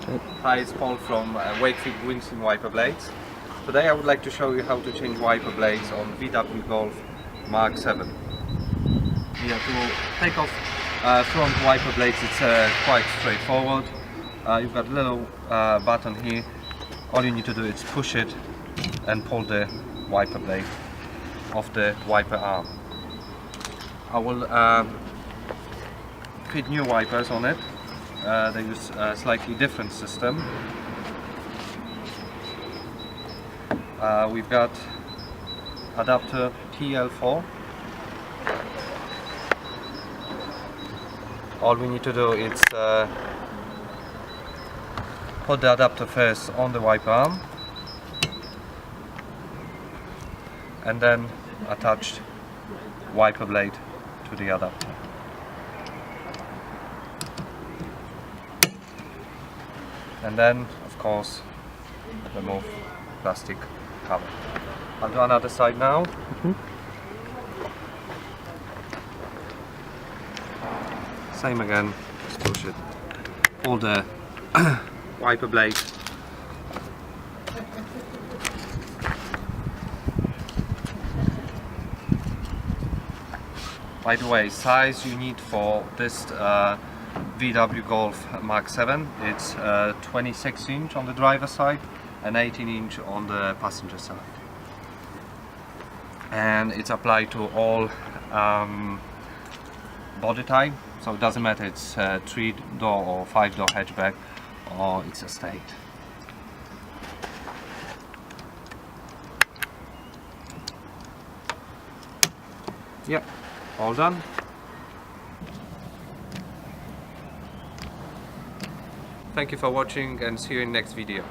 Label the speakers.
Speaker 1: Hi, it's Paul from Wakefield Windscreen Wiper Blades. Today I would like to show you how to change wiper blades on VW Golf Mark 7. Yeah, to take off front wiper blades, it's quite straightforward. You've got a little button here. All you need to do is push it and pull the wiper blade off the wiper arm. I will fit new wipers on it. They use a slightly different system. We've got adapter TL4. All we need to do is put the adapter first on the wiper arm and then attach wiper blade to the adapter. And then, of course, remove plastic cover. I'll do another side now. Same again, just push it. Pull the wiper blade. By the way, size you need for this VW Golf Mark 7, it's 26 inch on the driver's side and 18 inch on the passenger side. And it's applied to all body type, so it doesn't matter it's 3-door or 5-door hatchback or it's estate. Yep, all done. Thank you for watching and see you in next video.